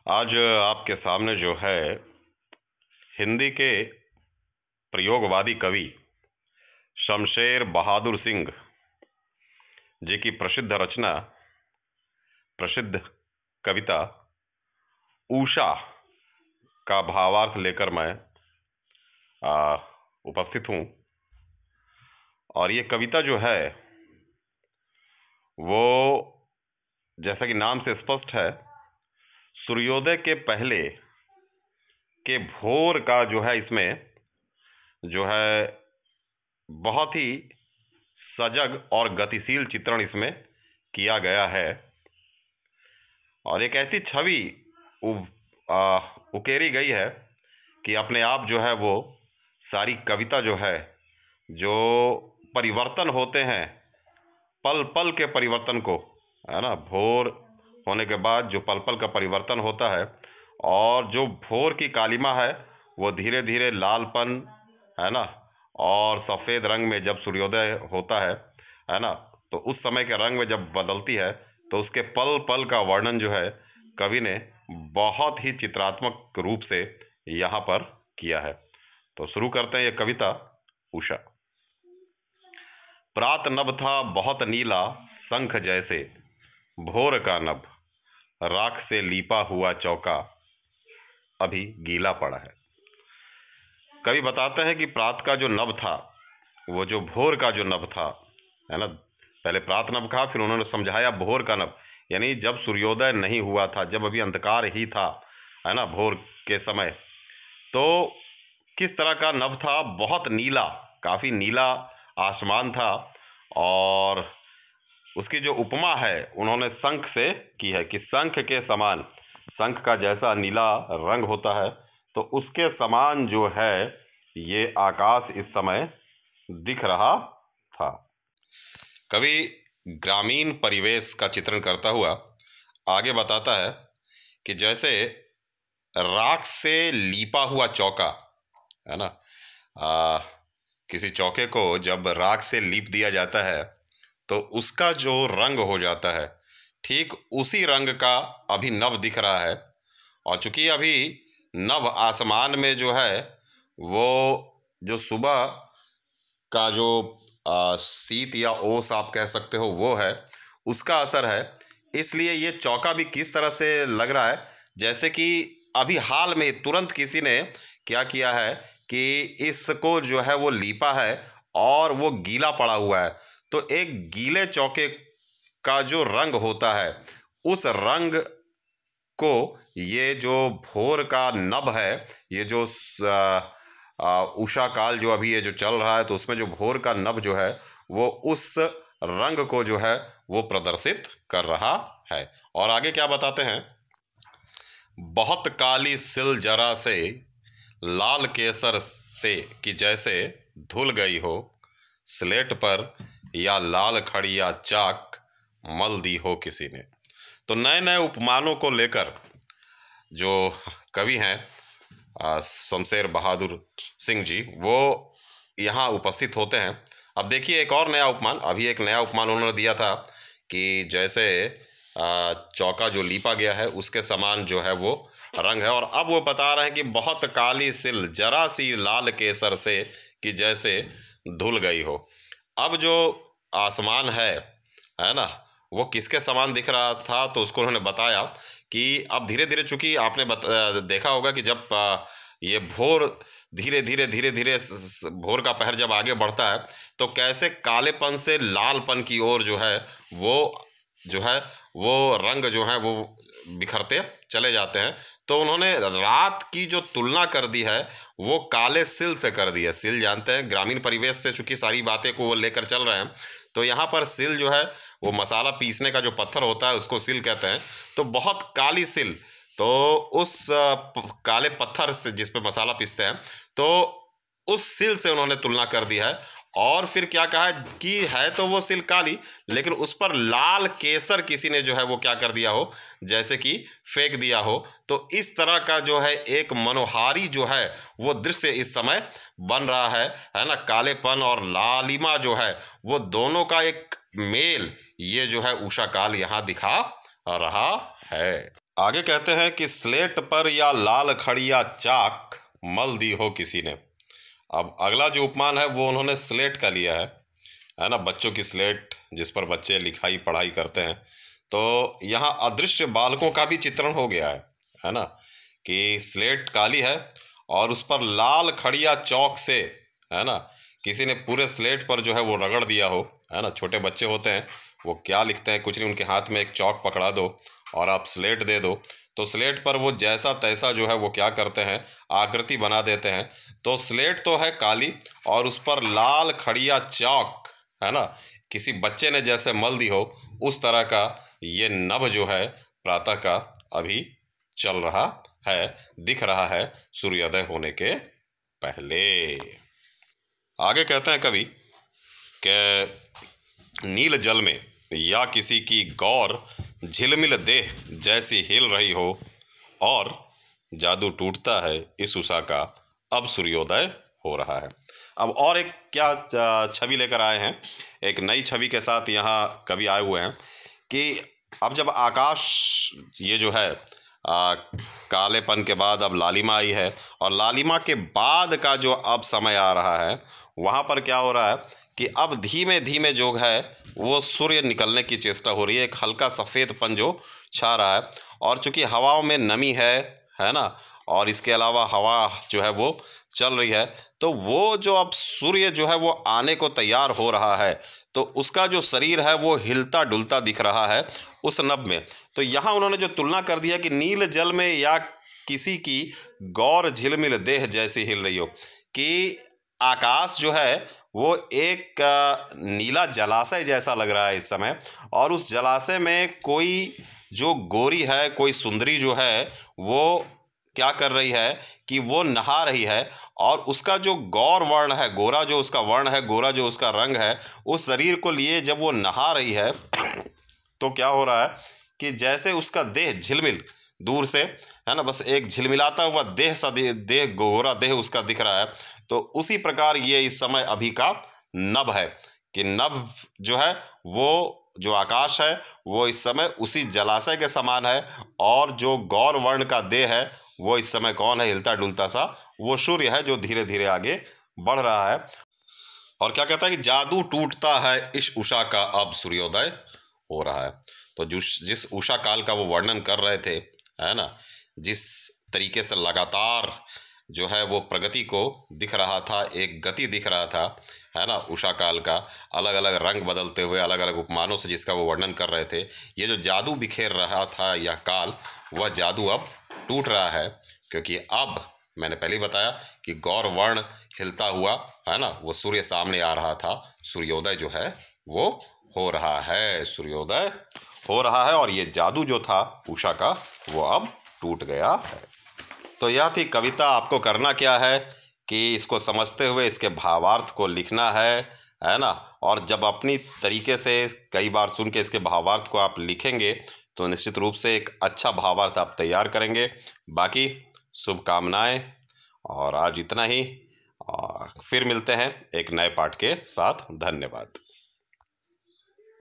आज आपके सामने जो है हिंदी के प्रयोगवादी कवि शमशेर बहादुर सिंह जी की प्रसिद्ध रचना, प्रसिद्ध कविता उषा का भावार्थ लेकर मैं उपस्थित हूँ। और ये कविता जो है वो जैसा कि नाम से स्पष्ट है, सूर्योदय के पहले के भोर का जो है इसमें जो है बहुत ही सजग और गतिशील चित्रण इसमें किया गया है। और एक ऐसी छवि उकेरी गई है कि अपने आप जो है वो सारी कविता जो है, जो परिवर्तन होते हैं, पल पल के परिवर्तन को, है ना, भोर होने के बाद जो पल पल का परिवर्तन होता है और जो भोर की कालिमा है वो धीरे धीरे लालपन, है ना, और सफ़ेद रंग में जब सूर्योदय होता है ना, तो उस समय के रंग में जब बदलती है तो उसके पल पल का वर्णन जो है कवि ने बहुत ही चित्रात्मक रूप से यहाँ पर किया है। तो शुरू करते हैं ये कविता उषा। प्रात नभ था बहुत नीला शंख जैसे, भोर का नभ राख से लीपा हुआ चौका अभी गीला पड़ा है। कवि बताते हैं कि प्रात का जो नभ था, वो जो भोर का जो नभ था, है ना, पहले प्रात नभ कहा, फिर उन्होंने समझाया भोर का नभ, यानी जब सूर्योदय नहीं हुआ था, जब अभी अंधकार ही था, है ना, भोर के समय, तो किस तरह का नभ था? बहुत नीला, काफ़ी नीला आसमान था। और उसकी जो उपमा है उन्होंने शंख से की है कि शंख के समान, शंख का जैसा नीला रंग होता है तो उसके समान जो है ये आकाश इस समय दिख रहा था। कवि ग्रामीण परिवेश का चित्रण करता हुआ आगे बताता है कि जैसे राख से लीपा हुआ चौका, है ना, किसी चौके को जब राख से लीप दिया जाता है तो उसका जो रंग हो जाता है, ठीक उसी रंग का अभी नभ दिख रहा है। और चूंकि अभी नभ आसमान में जो है वो जो सुबह का जो शीत या ओस आप कह सकते हो वो है, उसका असर है, इसलिए ये चौका भी किस तरह से लग रहा है जैसे कि अभी हाल में तुरंत किसी ने क्या किया है कि इसको जो है वो लीपा है और वो गीला पड़ा हुआ है। तो एक गीले चौके का जो रंग होता है, उस रंग को ये जो भोर का नभ है, ये जो उषा काल जो अभी ये जो चल रहा है, तो उसमें जो भोर का नभ जो है वो उस रंग को जो है वो प्रदर्शित कर रहा है। और आगे क्या बताते हैं? बहुत काली सिल जरा से लाल केसर से कि जैसे धुल गई हो, स्लेट पर या लाल खड़ी या चाक मल दी हो किसी ने। तो नए नए उपमानों को लेकर जो कवि हैं शमशेर बहादुर सिंह जी, वो यहाँ उपस्थित होते हैं। अब देखिए एक और नया उपमान, अभी एक नया उपमान उन्होंने दिया था कि जैसे चौका जो लीपा गया है उसके समान जो है वो रंग है। और अब वो बता रहे हैं कि बहुत काली सिल जरा सी लाल केसर से कि जैसे धुल गई हो। अब जो आसमान है ना, वो किसके समान दिख रहा था? तो उसको उन्होंने बताया कि अब धीरे धीरे, चूंकि आपने देखा होगा कि जब ये भोर धीरे धीरे धीरे धीरे भोर का पहर जब आगे बढ़ता है तो कैसे कालेपन से लालपन की ओर जो है वो रंग जो है वो बिखरते चले जाते हैं। तो उन्होंने रात की जो तुलना कर दी है वो काले सिल से कर दी है। सिल जानते हैं, ग्रामीण परिवेश से चूंकि सारी बातें को वो लेकर चल रहे हैं, तो यहाँ पर सिल जो है वो मसाला पीसने का जो पत्थर होता है उसको सिल कहते हैं। तो बहुत काली सिल, तो उस काले पत्थर से जिस पे मसाला पीसते हैं, तो उस सिल से उन्होंने तुलना कर दी है। और फिर क्या कहा है कि है तो वो सिल काली, लेकिन उस पर लाल केसर किसी ने जो है वो क्या कर दिया हो, जैसे कि फेंक दिया हो। तो इस तरह का जो है एक मनोहारी जो है वो दृश्य इस समय बन रहा है ना। कालेपन और लालिमा जो है वो दोनों का एक मेल ये जो है उषा काल यहाँ दिखा रहा है। आगे कहते हैं कि स्लेट पर या लाल खड़िया चाक मल दी हो किसी ने। अब अगला जो उपमान है वो उन्होंने स्लेट का लिया है ना, बच्चों की स्लेट जिस पर बच्चे लिखाई पढ़ाई करते हैं। तो यहाँ अदृश्य बालकों का भी चित्रण हो गया है ना, कि स्लेट काली है और उस पर लाल खड़िया चौक से, है ना, किसी ने पूरे स्लेट पर जो है वो रगड़ दिया हो, है ना। छोटे बच्चे होते हैं, वो क्या लिखते हैं, कुछ नहीं, उनके हाथ में एक चौक पकड़ा दो और आप स्लेट दे दो, तो स्लेट पर वो जैसा तैसा जो है वो क्या करते हैं, आकृति बना देते हैं। तो स्लेट तो है काली और उस पर लाल खड़िया चौक, है ना, किसी बच्चे ने जैसे मल दी हो, उस तरह का ये नभ जो है प्रातः का अभी चल रहा है, दिख रहा है सूर्योदय होने के पहले। आगे कहते हैं कवि कि नील जल में या किसी की गौर झिलमिल देह जैसी हिल रही हो और जादू टूटता है इस उषा का, अब सूर्योदय हो रहा है। अब और एक क्या छवि लेकर आए हैं, एक नई छवि के साथ यहाँ कवि आए हुए हैं कि अब जब आकाश ये जो है कालेपन के बाद अब लालिमा आई है, और लालिमा के बाद का जो अब समय आ रहा है, वहाँ पर क्या हो रहा है कि अब धीमे धीमे जो है वो सूर्य निकलने की चेष्टा हो रही है, एक हल्का सफ़ेदपन जो छा रहा है। और चूंकि हवाओं में नमी है ना, और इसके अलावा हवा जो है वो चल रही है, तो वो जो अब सूर्य जो है वो आने को तैयार हो रहा है, तो उसका जो शरीर है वो हिलता डुलता दिख रहा है उस नभ में। तो यहाँ उन्होंने जो तुलना कर दिया कि नील जल में या किसी की गौर झिलमिल देह जैसी हिल रही हो, कि आकाश जो है वो एक नीला जलाशय जैसा लग रहा है इस समय, और उस जलाशय में कोई जो गोरी है, कोई सुंदरी जो है वो क्या कर रही है कि वो नहा रही है, और उसका जो गौर वर्ण है, गोरा जो उसका वर्ण है, गोरा जो उसका रंग है, उस शरीर को लिए जब वो नहा रही है तो क्या हो रहा है कि जैसे उसका देह झिलमिल दूर से, है ना, बस एक झिलमिलाता हुआ देह सा देह गोरा देह उसका दिख रहा है। तो उसी प्रकार ये इस समय अभी का नभ है कि नभ जो है वो जो आकाश है वो इस समय उसी जलाशय के समान है, और जो गौर वर्ण का देह है वो इस समय कौन है, हिलता डुलता सा, वो सूर्य है जो धीरे धीरे आगे बढ़ रहा है। और क्या कहता है कि जादू टूटता है इस उषा का, अब सूर्योदय हो रहा है। तो जिस उषा काल का वो वर्णन कर रहे थे, है ना, जिस तरीके से लगातार जो है वो प्रगति को दिख रहा था, एक गति दिख रहा था, है ना, उषा काल का अलग अलग रंग बदलते हुए अलग अलग उपमानों से जिसका वो वर्णन कर रहे थे, ये जो जादू बिखेर रहा था यह काल, वह जादू अब टूट रहा है, क्योंकि अब मैंने पहले ही बताया कि गौर वर्ण हिलता हुआ, है ना, वो सूर्य सामने आ रहा था, सूर्योदय जो है वो हो रहा है, सूर्योदय हो रहा है, और ये जादू जो था उषा का वो अब टूट गया है। तो यह थी कविता। आपको करना क्या है कि इसको समझते हुए इसके भावार्थ को लिखना है ना, और जब अपनी तरीके से कई बार सुन के इसके भावार्थ को आप लिखेंगे तो निश्चित रूप से एक अच्छा भावार्थ आप तैयार करेंगे। बाकी शुभकामनाएं, और आज इतना ही, और फिर मिलते हैं एक नए पाठ के साथ। धन्यवाद।